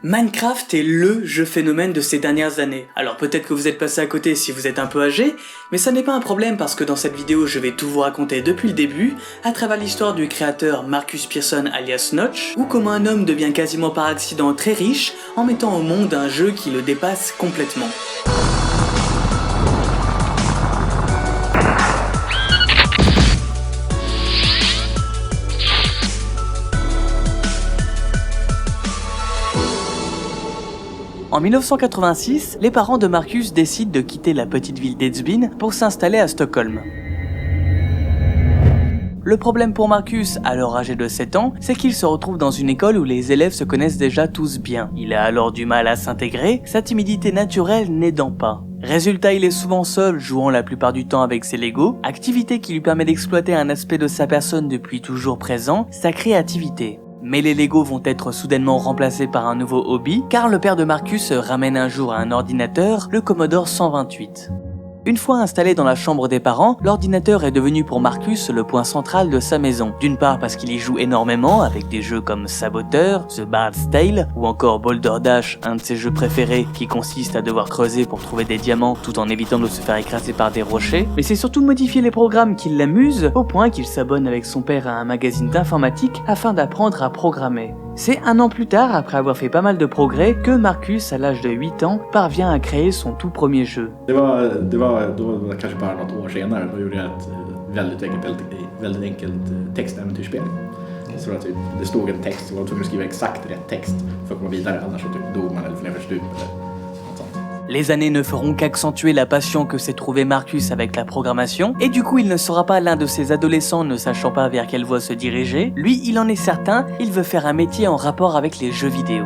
Minecraft est LE jeu phénomène de ces dernières années. Alors peut-être que vous êtes passé à côté si vous êtes un peu âgé, mais ça n'est pas un problème parce que dans cette vidéo je vais tout vous raconter depuis le début, à travers l'histoire du créateur Marcus Persson alias Notch, ou comment un homme devient quasiment par accident très riche en mettant au monde un jeu qui le dépasse complètement. En 1986, les parents de Marcus décident de quitter la petite ville d'Edsbyn pour s'installer à Stockholm. Le problème pour Marcus, alors âgé de 7 ans, c'est qu'il se retrouve dans une école où les élèves se connaissent déjà tous bien. Il a alors du mal à s'intégrer, sa timidité naturelle n'aidant pas. Résultat, il est souvent seul, jouant la plupart du temps avec ses Legos, activité qui lui permet d'exploiter un aspect de sa personne depuis toujours présent, sa créativité. Mais les Legos vont être soudainement remplacés par un nouveau hobby, car le père de Marcus ramène un jour un ordinateur, le Commodore 128. Une fois installé dans la chambre des parents, l'ordinateur est devenu pour Marcus le point central de sa maison. D'une part parce qu'il y joue énormément avec des jeux comme Saboteur, The Bard's Tale ou encore Boulder Dash, un de ses jeux préférés qui consiste à devoir creuser pour trouver des diamants tout en évitant de se faire écraser par des rochers. Mais c'est surtout modifier les programmes qui l'amusent, au point qu'il s'abonne avec son père à un magazine d'informatique afin d'apprendre à programmer. C'est un an plus tard, après avoir fait pas mal de progrès, que Marcus, à l'âge de 8 ans, parvient à créer son tout premier jeu. Det var kanske bara något år senare, då gjorde jag ett väldigt enkelt textäventyrsspel. Så att det stod en text, och jag var tvungen att skriva exakt rätt text för att komma vidare, annars så dog man eller flera stup eller något sånt. Les années ne feront qu'accentuer la passion que s'est trouvé Marcus avec la programmation, et du coup il ne sera pas l'un de ces adolescents ne sachant pas vers quelle voie se diriger. Lui, il en est certain, il veut faire un métier en rapport avec les jeux vidéo.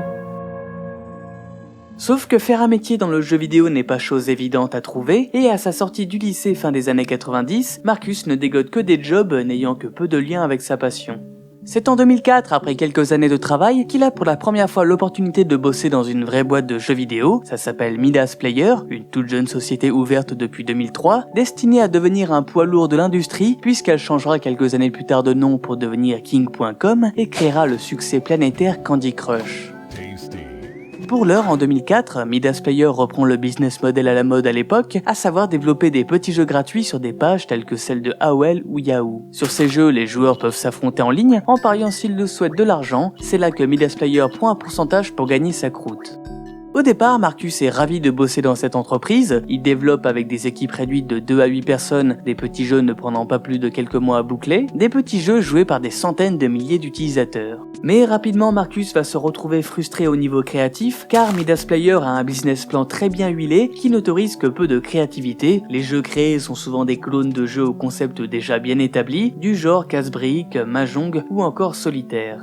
Sauf que faire un métier dans le jeu vidéo n'est pas chose évidente à trouver, et à sa sortie du lycée fin des années 90, Marcus ne dégote que des jobs n'ayant que peu de lien avec sa passion. C'est en 2004, après quelques années de travail, qu'il a pour la première fois l'opportunité de bosser dans une vraie boîte de jeux vidéo. Ça s'appelle Midas Player, une toute jeune société ouverte depuis 2003, destinée à devenir un poids lourd de l'industrie, puisqu'elle changera quelques années plus tard de nom pour devenir King.com et créera le succès planétaire Candy Crush. Pour l'heure, en 2004, Midas Player reprend le business model à la mode à l'époque, à savoir développer des petits jeux gratuits sur des pages telles que celles de AOL ou Yahoo. Sur ces jeux, les joueurs peuvent s'affronter en ligne, en pariant s'ils le souhaitent de l'argent. C'est là que Midas Player prend un pourcentage pour gagner sa croûte. Au départ, Marcus est ravi de bosser dans cette entreprise. Il développe avec des équipes réduites de 2 à 8 personnes, des petits jeux ne prenant pas plus de quelques mois à boucler, des petits jeux joués par des centaines de milliers d'utilisateurs. Mais rapidement, Marcus va se retrouver frustré au niveau créatif, car Midas Player a un business plan très bien huilé qui n'autorise que peu de créativité. Les jeux créés sont souvent des clones de jeux au concept déjà bien établi, du genre casse-briques, mahjong ou encore solitaire.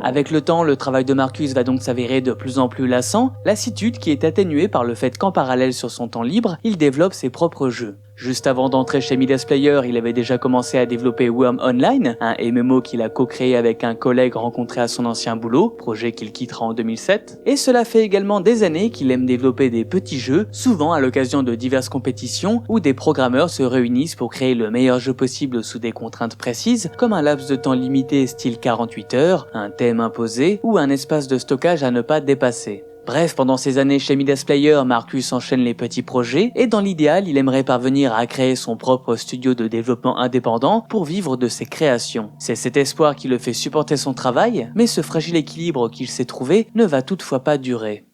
Avec le temps, le travail de Marcus va donc s'avérer de plus en plus lassant, lassitude qui est atténuée par le fait qu'en parallèle sur son temps libre, il développe ses propres jeux. Juste avant d'entrer chez Midas Player, il avait déjà commencé à développer Worm Online, un MMO qu'il a co-créé avec un collègue rencontré à son ancien boulot, projet qu'il quittera en 2007. Et cela fait également des années qu'il aime développer des petits jeux, souvent à l'occasion de diverses compétitions où des programmeurs se réunissent pour créer le meilleur jeu possible sous des contraintes précises, comme un laps de temps limité style 48 heures, un thème imposé ou un espace de stockage à ne pas dépasser. Bref, pendant ces années chez Midas Player, Marcus enchaîne les petits projets et dans l'idéal, il aimerait parvenir à créer son propre studio de développement indépendant pour vivre de ses créations. C'est cet espoir qui le fait supporter son travail, mais ce fragile équilibre qu'il s'est trouvé ne va toutefois pas durer.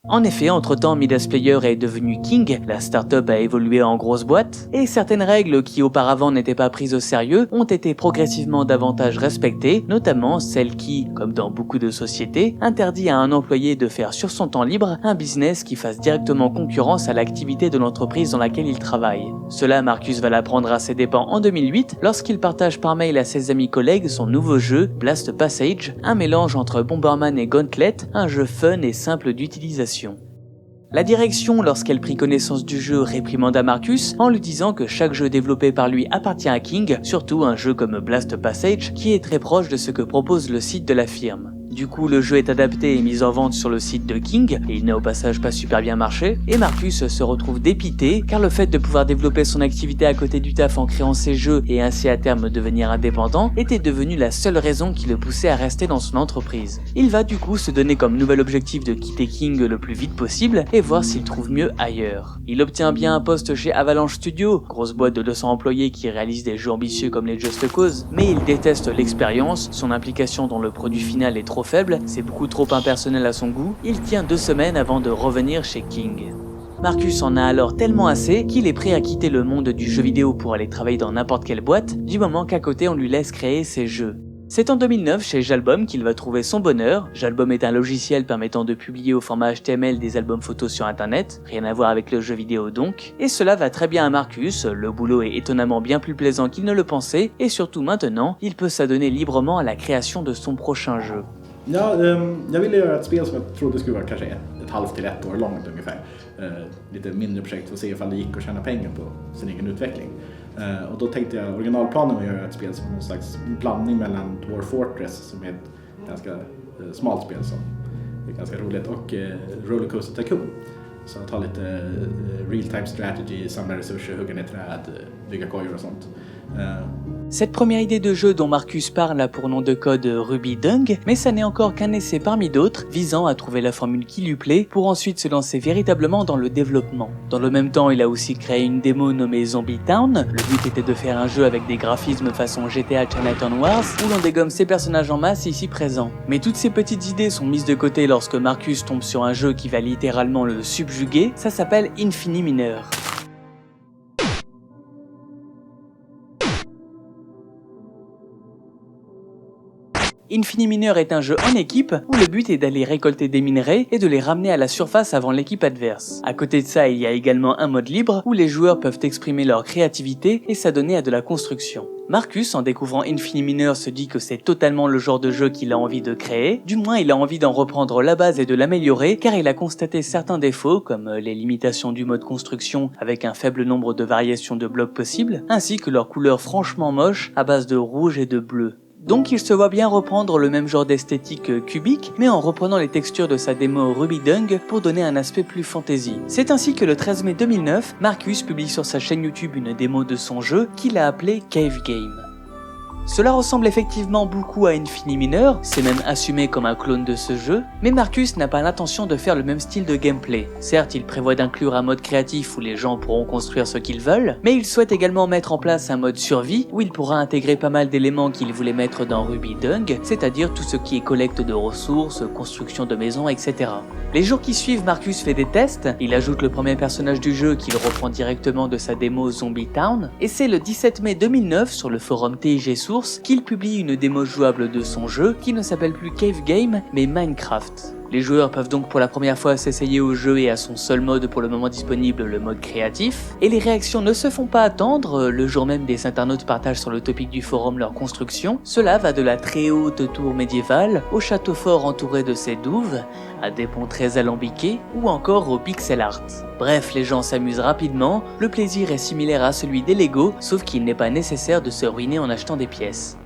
En effet, entre-temps, Midas Player est devenu King, la start-up a évolué en grosse boîte, et certaines règles qui auparavant n'étaient pas prises au sérieux ont été progressivement davantage respectées, notamment celle qui, comme dans beaucoup de sociétés, interdit à un employé de faire sur son temps libre un business qui fasse directement concurrence à l'activité de l'entreprise dans laquelle il travaille. Cela, Marcus va l'apprendre à ses dépens en 2008, lorsqu'il partage par mail à ses amis collègues son nouveau jeu, Blast Passage, un mélange entre Bomberman et Gauntlet, un jeu fun et simple d'utilisation. La direction, lorsqu'elle prit connaissance du jeu, réprimanda Marcus en lui disant que chaque jeu développé par lui appartient à King, surtout un jeu comme Blast Passage qui est très proche de ce que propose le site de la firme. Du coup, le jeu est adapté et mis en vente sur le site de King, et il n'a au passage pas super bien marché, et Marcus se retrouve dépité, car le fait de pouvoir développer son activité à côté du taf en créant ses jeux et ainsi à terme devenir indépendant était devenu la seule raison qui le poussait à rester dans son entreprise. Il va du coup se donner comme nouvel objectif de quitter King le plus vite possible et voir s'il trouve mieux ailleurs. Il obtient bien un poste chez Avalanche Studios, grosse boîte de 200 employés qui réalise des jeux ambitieux comme les Just Cause, mais il déteste l'expérience, son implication dans le produit final est trop faible, c'est beaucoup trop impersonnel à son goût, il tient 2 semaines avant de revenir chez King. Marcus en a alors tellement assez qu'il est prêt à quitter le monde du jeu vidéo pour aller travailler dans n'importe quelle boîte, du moment qu'à côté on lui laisse créer ses jeux. C'est en 2009 chez Jalbum qu'il va trouver son bonheur. Jalbum est un logiciel permettant de publier au format HTML des albums photos sur internet, rien à voir avec le jeu vidéo donc, et cela va très bien à Marcus, le boulot est étonnamment bien plus plaisant qu'il ne le pensait, et surtout maintenant, il peut s'adonner librement à la création de son prochain jeu. Ja, jag ville göra ett spel som jag trodde skulle vara kanske ett halvt till 1 år långt ungefär. Lite mindre projekt för att se ifall det gick att tjäna pengar på sin egen utveckling. Och då tänkte jag, originalplanen var att göra ett spel som någon slags blandning mellan Dwarf Fortress, som är ett ganska smalt spel som är ganska roligt, och Rollercoaster Tycoon. Så att ha lite real-time strategy, samla resurser, hugga ner träd, bygga kojor och sånt. Cette première idée de jeu dont Marcus parle a pour nom de code Ruby Dung, mais ça n'est encore qu'un essai parmi d'autres visant à trouver la formule qui lui plaît pour ensuite se lancer véritablement dans le développement. Dans le même temps, il a aussi créé une démo nommée Zombie Town. Le but était de faire un jeu avec des graphismes façon GTA Chinatown Wars où l'on dégomme ses personnages en masse ici présents. Mais toutes ces petites idées sont mises de côté lorsque Marcus tombe sur un jeu qui va littéralement le subjuguer, ça s'appelle Infinimineur. Infinimineur est un jeu en équipe où le but est d'aller récolter des minerais et de les ramener à la surface avant l'équipe adverse. À côté de ça, il y a également un mode libre où les joueurs peuvent exprimer leur créativité et s'adonner à de la construction. Marcus, en découvrant Infinimineur, se dit que c'est totalement le genre de jeu qu'il a envie de créer, du moins il a envie d'en reprendre la base et de l'améliorer car il a constaté certains défauts comme les limitations du mode construction avec un faible nombre de variations de blocs possibles, ainsi que leurs couleurs franchement moches à base de rouge et de bleu. Donc il se voit bien reprendre le même genre d'esthétique cubique, mais en reprenant les textures de sa démo Ruby Dung pour donner un aspect plus fantasy. C'est ainsi que le 13 mai 2009, Marcus publie sur sa chaîne YouTube une démo de son jeu qu'il a appelé Cave Game. Cela ressemble effectivement beaucoup à Infinimineur, c'est même assumé comme un clone de ce jeu, mais Marcus n'a pas l'intention de faire le même style de gameplay. Certes, il prévoit d'inclure un mode créatif où les gens pourront construire ce qu'ils veulent, mais il souhaite également mettre en place un mode survie où il pourra intégrer pas mal d'éléments qu'il voulait mettre dans Ruby Dung, c'est-à-dire tout ce qui est collecte de ressources, construction de maisons, etc. Les jours qui suivent, Marcus fait des tests, il ajoute le premier personnage du jeu qu'il reprend directement de sa démo Zombie Town, et c'est le 17 mai 2009 sur le forum TIG Source qu'il publie une démo jouable de son jeu qui ne s'appelle plus Cave Game mais Minecraft. Les joueurs peuvent donc pour la première fois s'essayer au jeu et à son seul mode pour le moment disponible, le mode créatif, et les réactions ne se font pas attendre, le jour même des internautes partagent sur le topic du forum leur construction, cela va de la très haute tour médiévale, au château fort entouré de ses douves, à des ponts très alambiqués, ou encore au pixel art. Bref, les gens s'amusent rapidement, le plaisir est similaire à celui des Lego, sauf qu'il n'est pas nécessaire de se ruiner en achetant des pièces.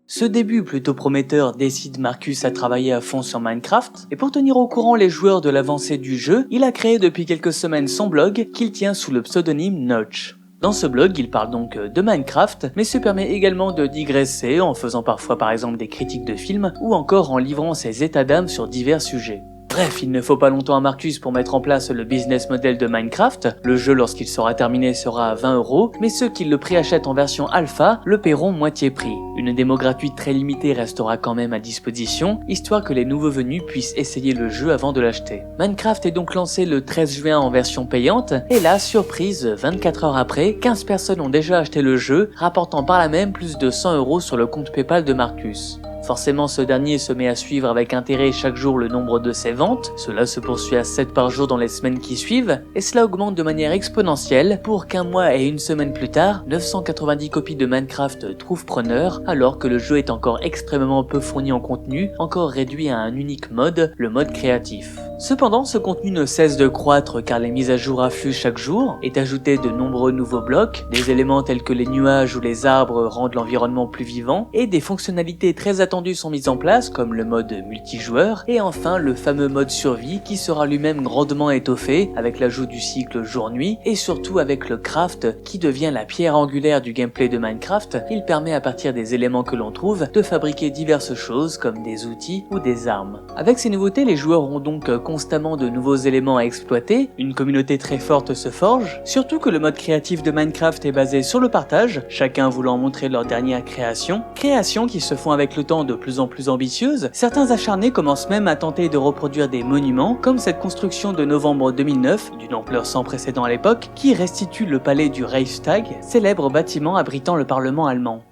Ce début plutôt prometteur décide Marcus à travailler à fond sur Minecraft, et pour tenir au courant les joueurs de l'avancée du jeu, il a créé depuis quelques semaines son blog qu'il tient sous le pseudonyme Notch. Dans ce blog, il parle donc de Minecraft, mais se permet également de digresser en faisant parfois par exemple des critiques de films, ou encore en livrant ses états d'âme sur divers sujets. Bref, il ne faut pas longtemps à Marcus pour mettre en place le business model de Minecraft. Le jeu, lorsqu'il sera terminé, sera à 20 €, mais ceux qui le préachètent en version alpha le paieront moitié prix. Une démo gratuite très limitée restera quand même à disposition, histoire que les nouveaux venus puissent essayer le jeu avant de l'acheter. Minecraft est donc lancé le 13 juin en version payante, et là, surprise, 24 heures après, 15 personnes ont déjà acheté le jeu, rapportant par là même plus de 100 € sur le compte PayPal de Marcus. Forcément, ce dernier se met à suivre avec intérêt chaque jour le nombre de ses ventes, cela se poursuit à 7 par jour dans les semaines qui suivent, et cela augmente de manière exponentielle pour qu'un mois et une semaine plus tard, 990 copies de Minecraft trouvent preneur, alors que le jeu est encore extrêmement peu fourni en contenu, encore réduit à un unique mode, le mode créatif. Cependant, ce contenu ne cesse de croître car les mises à jour affluent chaque jour et ajouté de nombreux nouveaux blocs, des éléments tels que les nuages ou les arbres rendent l'environnement plus vivant, et des fonctionnalités très attendues sont mises en place comme le mode multijoueur, et enfin le fameux mode survie qui sera lui-même grandement étoffé avec l'ajout du cycle jour-nuit et surtout avec le craft qui devient la pierre angulaire du gameplay de Minecraft. Il permet à partir des éléments que l'on trouve de fabriquer diverses choses comme des outils ou des armes. Avec ces nouveautés, les joueurs auront donc constamment de nouveaux éléments à exploiter, une communauté très forte se forge, surtout que le mode créatif de Minecraft est basé sur le partage, chacun voulant montrer leur dernière création qui se font avec le temps de plus en plus ambitieuses. Certains acharnés commencent même à tenter de reproduire des monuments, comme cette construction de novembre 2009, d'une ampleur sans précédent à l'époque, qui restitue le palais du Reichstag, célèbre bâtiment abritant le Parlement allemand.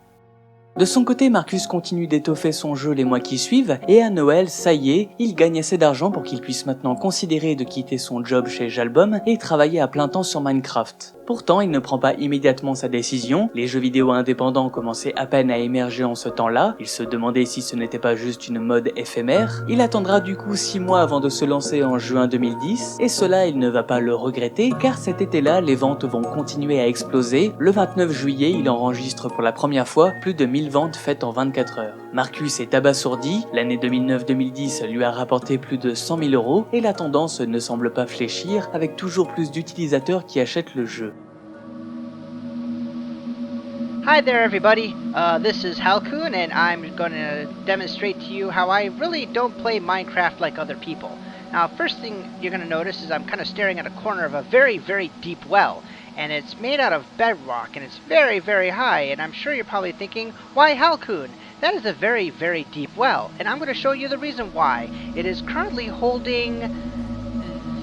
De son côté, Marcus continue d'étoffer son jeu les mois qui suivent, et à Noël, ça y est, il gagne assez d'argent pour qu'il puisse maintenant considérer de quitter son job chez Jalbum et travailler à plein temps sur Minecraft. Pourtant, il ne prend pas immédiatement sa décision, les jeux vidéo indépendants commençaient à peine à émerger en ce temps-là, il se demandait si ce n'était pas juste une mode éphémère. Il attendra du coup 6 mois avant de se lancer en juin 2010, et cela il ne va pas le regretter, car cet été-là, les ventes vont continuer à exploser. Le 29 juillet, il enregistre pour la première fois plus de 1000 ventes faites en 24 heures. Marcus est abasourdi, l'année 2009-2010 lui a rapporté plus de 100 000 €, et la tendance ne semble pas fléchir, avec toujours plus d'utilisateurs qui achètent le jeu. Hi there everybody, this is Halcoon and I'm going to demonstrate to you how I really don't play Minecraft like other people. Now first thing you're going to notice is I'm kind of staring at a corner of a very, very deep well. And it's made out of bedrock and it's very, very high, and I'm sure you're probably thinking, why Halcoon? That is a very, very deep well, and I'm going to show you the reason why. It is currently holding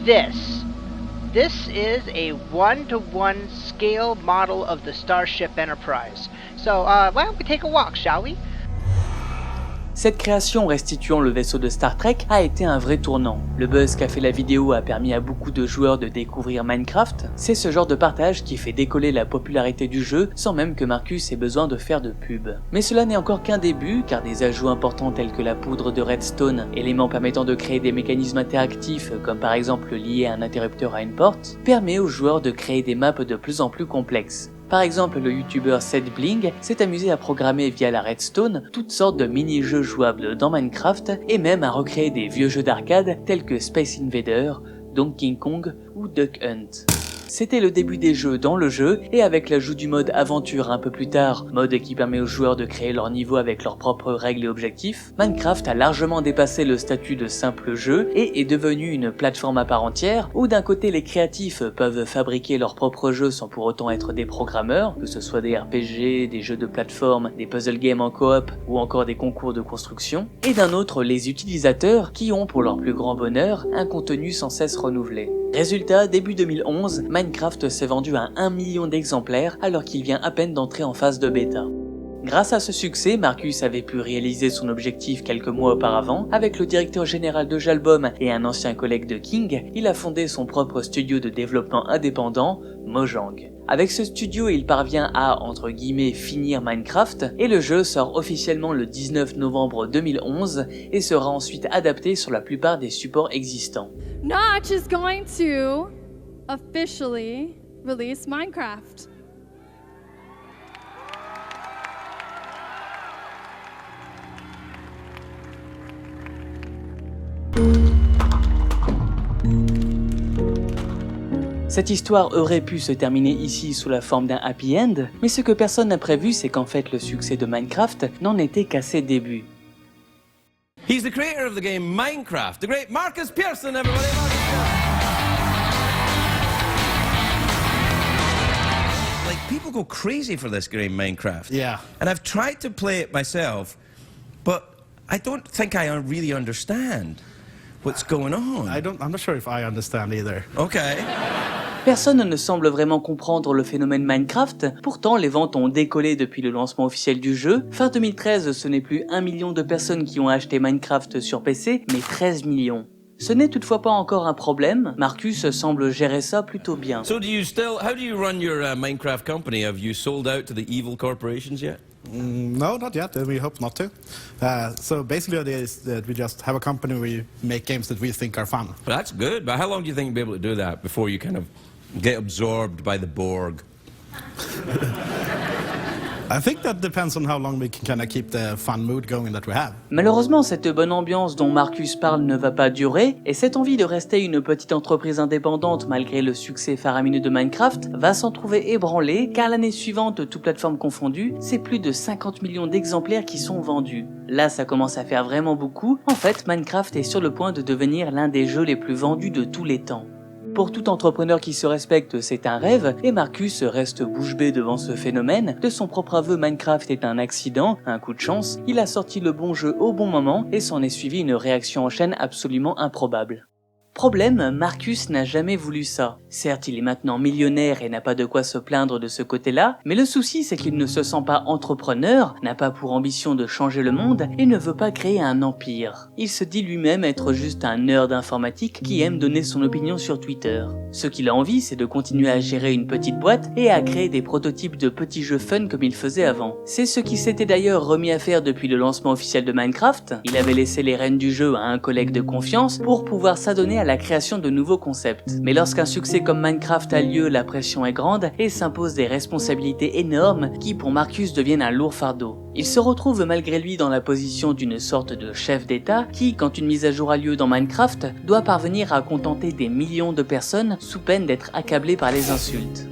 this. This is a 1-to-1 scale model of the Starship Enterprise. So, why don't we take a walk, shall we? Cette création restituant le vaisseau de Star Trek a été un vrai tournant. Le buzz qu'a fait la vidéo a permis à beaucoup de joueurs de découvrir Minecraft. C'est ce genre de partage qui fait décoller la popularité du jeu sans même que Marcus ait besoin de faire de pub. Mais cela n'est encore qu'un début, car des ajouts importants tels que la poudre de redstone, élément permettant de créer des mécanismes interactifs comme par exemple lier un interrupteur à une porte, permet aux joueurs de créer des maps de plus en plus complexes. Par exemple, le youtubeur SetBling s'est amusé à programmer via la redstone toutes sortes de mini-jeux jouables dans Minecraft et même à recréer des vieux jeux d'arcade tels que Space Invader, Donkey Kong ou Duck Hunt. C'était le début des jeux dans le jeu, et avec l'ajout du mode aventure un peu plus tard, mode qui permet aux joueurs de créer leur niveau avec leurs propres règles et objectifs, Minecraft a largement dépassé le statut de simple jeu et est devenu une plateforme à part entière où d'un côté les créatifs peuvent fabriquer leurs propres jeux sans pour autant être des programmeurs, que ce soit des RPG, des jeux de plateforme, des puzzle games en coop ou encore des concours de construction, et d'un autre les utilisateurs qui ont pour leur plus grand bonheur un contenu sans cesse renouvelé. Résultat, début 2011, Minecraft s'est vendu à 1 million d'exemplaires alors qu'il vient à peine d'entrer en phase de bêta. Grâce à ce succès, Marcus avait pu réaliser son objectif quelques mois auparavant. Avec le directeur général de Jalbum et un ancien collègue de King, il a fondé son propre studio de développement indépendant, Mojang. Avec ce studio, il parvient à, entre guillemets, finir Minecraft, et le jeu sort officiellement le 19 novembre 2011 et sera ensuite adapté sur la plupart des supports existants. Notch is going to officially release Minecraft. Cette histoire aurait pu se terminer ici sous la forme d'un happy end, mais ce que personne n'a prévu, c'est qu'en fait le succès de Minecraft n'en était qu'à ses débuts. He's the creator of the game Minecraft, the great Marcus Pearson, everybody. Like, people go crazy for this game Minecraft. Yeah. And I've tried to play it myself, but I don't think I really understand what's going on. I'm not sure if I understand either. Okay. Personne ne semble vraiment comprendre le phénomène Minecraft, pourtant les ventes ont décollé depuis le lancement officiel du jeu. Fin 2013, ce n'est plus 1 million de personnes qui ont acheté Minecraft sur PC, mais 13 millions. Ce n'est toutefois pas encore un problème, Marcus semble gérer ça plutôt bien. So how do you run your Minecraft company? Have you sold out to the evil corporations yet? No, not yet, and we hope not to. So basically the idea is that we just have a company where we make games that we think are fun. Well, that's good, but how long do you think you'll be able to do that before you kind of get absorbed by the Borg? I think that depends on how long we can kind of keep the fun mood going that we have. Malheureusement, cette bonne ambiance dont Marcus parle ne va pas durer, et cette envie de rester une petite entreprise indépendante malgré le succès faramineux de Minecraft va s'en trouver ébranlée, car l'année suivante, toutes plateformes confondues, c'est plus de 50 millions d'exemplaires qui sont vendus. Là, ça commence à faire vraiment beaucoup. En fait, Minecraft est sur le point de devenir l'un des jeux les plus vendus de tous les temps. Pour tout entrepreneur qui se respecte, c'est un rêve, et Marcus reste bouche bée devant ce phénomène. De son propre aveu, Minecraft est un accident, un coup de chance. Il a sorti le bon jeu au bon moment, et s'en est suivi une réaction en chaîne absolument improbable. Problème, Marcus n'a jamais voulu ça. Certes, il est maintenant millionnaire et n'a pas de quoi se plaindre de ce côté-là, mais le souci c'est qu'il ne se sent pas entrepreneur, n'a pas pour ambition de changer le monde et ne veut pas créer un empire. Il se dit lui-même être juste un nerd informatique qui aime donner son opinion sur Twitter. Ce qu'il a envie, c'est de continuer à gérer une petite boîte et à créer des prototypes de petits jeux fun comme il faisait avant. C'est ce qui s'était d'ailleurs remis à faire depuis le lancement officiel de Minecraft. Il avait laissé les rênes du jeu à un collègue de confiance pour pouvoir s'adonner à la création de nouveaux concepts. Mais lorsqu'un succès comme Minecraft a lieu, la pression est grande et s'imposent des responsabilités énormes qui pour Marcus deviennent un lourd fardeau. Il se retrouve malgré lui dans la position d'une sorte de chef d'État qui, quand une mise à jour a lieu dans Minecraft, doit parvenir à contenter des millions de personnes sous peine d'être accablé par les insultes.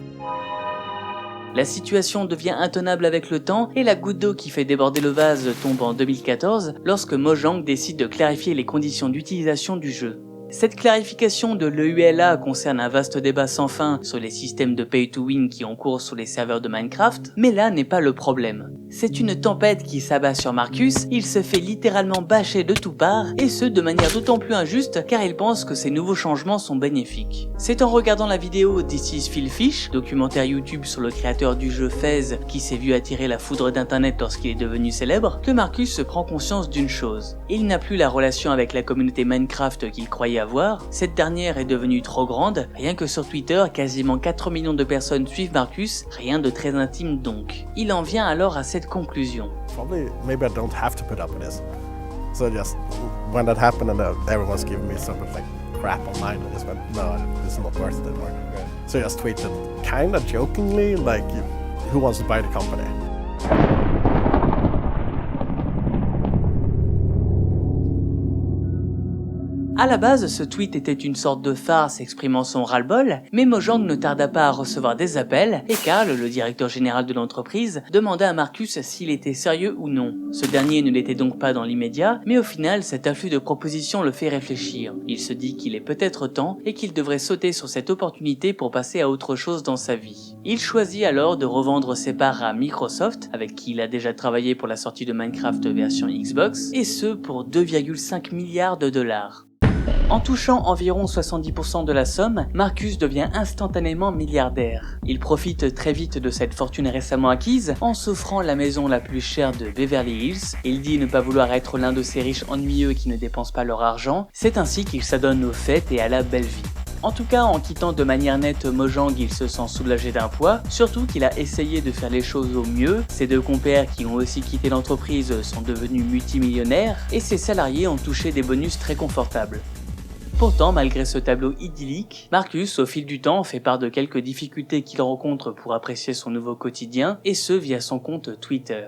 La situation devient intenable avec le temps et la goutte d'eau qui fait déborder le vase tombe en 2014 lorsque Mojang décide de clarifier les conditions d'utilisation du jeu. Cette clarification de l'EULA concerne un vaste débat sans fin sur les systèmes de pay-to-win qui ont cours sur les serveurs de Minecraft, mais là n'est pas le problème. C'est une tempête qui s'abat sur Marcus, il se fait littéralement bâcher de toutes parts, et ce de manière d'autant plus injuste car il pense que ces nouveaux changements sont bénéfiques. C'est en regardant la vidéo This is Phil Fish, documentaire YouTube sur le créateur du jeu FaZe qui s'est vu attirer la foudre d'internet lorsqu'il est devenu célèbre, que Marcus se prend conscience d'une chose. Il n'a plus la relation avec la communauté Minecraft qu'il croyait avoir, cette dernière est devenue trop grande, rien que sur Twitter, quasiment 4 millions de personnes suivent Marcus, rien de très intime donc. Il en vient alors à cette conclusion. Probably, maybe I don't have to put up with this. So just, when that happened and everyone's giving me some like crap online, I just went, no, it's not worth it anymore. So I just tweeted, kinda jokingly, like, who wants to buy the company? À la base, ce tweet était une sorte de farce exprimant son ras-le-bol, mais Mojang ne tarda pas à recevoir des appels, et Carl, le directeur général de l'entreprise, demanda à Marcus s'il était sérieux ou non. Ce dernier ne l'était donc pas dans l'immédiat, mais au final, cet afflux de propositions le fait réfléchir. Il se dit qu'il est peut-être temps, et qu'il devrait sauter sur cette opportunité pour passer à autre chose dans sa vie. Il choisit alors de revendre ses parts à Microsoft, avec qui il a déjà travaillé pour la sortie de Minecraft version Xbox, et ce pour 2,5 milliards de dollars. En touchant environ 70% de la somme, Marcus devient instantanément milliardaire. Il profite très vite de cette fortune récemment acquise en s'offrant la maison la plus chère de Beverly Hills. Il dit ne pas vouloir être l'un de ces riches ennuyeux qui ne dépensent pas leur argent. C'est ainsi qu'il s'adonne aux fêtes et à la belle vie. En tout cas, en quittant de manière nette Mojang, il se sent soulagé d'un poids, surtout qu'il a essayé de faire les choses au mieux. Ses deux compères qui ont aussi quitté l'entreprise sont devenus multimillionnaires et ses salariés ont touché des bonus très confortables. Pourtant, malgré ce tableau idyllique, Marcus, au fil du temps, fait part de quelques difficultés qu'il rencontre pour apprécier son nouveau quotidien, et ce via son compte Twitter.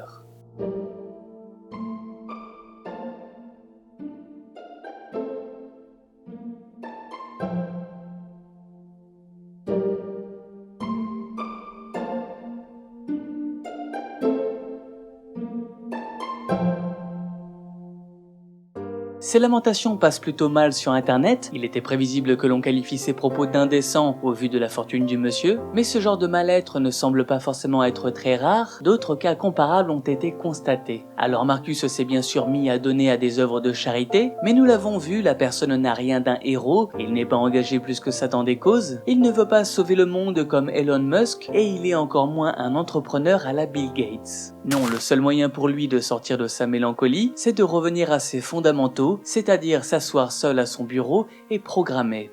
Ses lamentations passent plutôt mal sur internet, il était prévisible que l'on qualifie ses propos d'indécents au vu de la fortune du monsieur, mais ce genre de mal-être ne semble pas forcément être très rare, d'autres cas comparables ont été constatés. Alors Marcus s'est bien sûr mis à donner à des œuvres de charité, mais nous l'avons vu, la personne n'a rien d'un héros, il n'est pas engagé plus que ça dans des causes, il ne veut pas sauver le monde comme Elon Musk, et il est encore moins un entrepreneur à la Bill Gates. Non, le seul moyen pour lui de sortir de sa mélancolie, c'est de revenir à ses fondamentaux, c'est-à-dire s'asseoir seul à son bureau et programmer.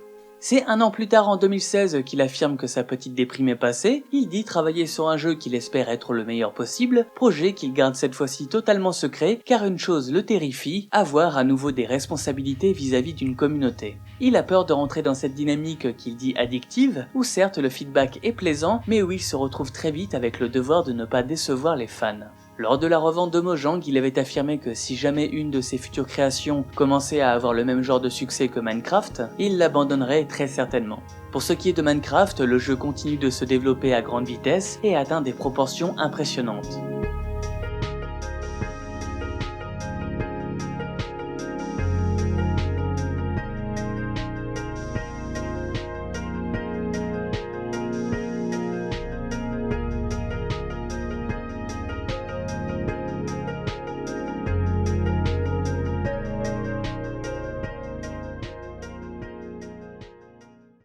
C'est un an plus tard en 2016 qu'il affirme que sa petite déprime est passée, il dit travailler sur un jeu qu'il espère être le meilleur possible, projet qu'il garde cette fois-ci totalement secret car une chose le terrifie, avoir à nouveau des responsabilités vis-à-vis d'une communauté. Il a peur de rentrer dans cette dynamique qu'il dit addictive, où certes le feedback est plaisant, mais où il se retrouve très vite avec le devoir de ne pas décevoir les fans. Lors de la revente de Mojang, il avait affirmé que si jamais une de ses futures créations commençait à avoir le même genre de succès que Minecraft, il l'abandonnerait très certainement. Pour ce qui est de Minecraft, le jeu continue de se développer à grande vitesse et atteint des proportions impressionnantes.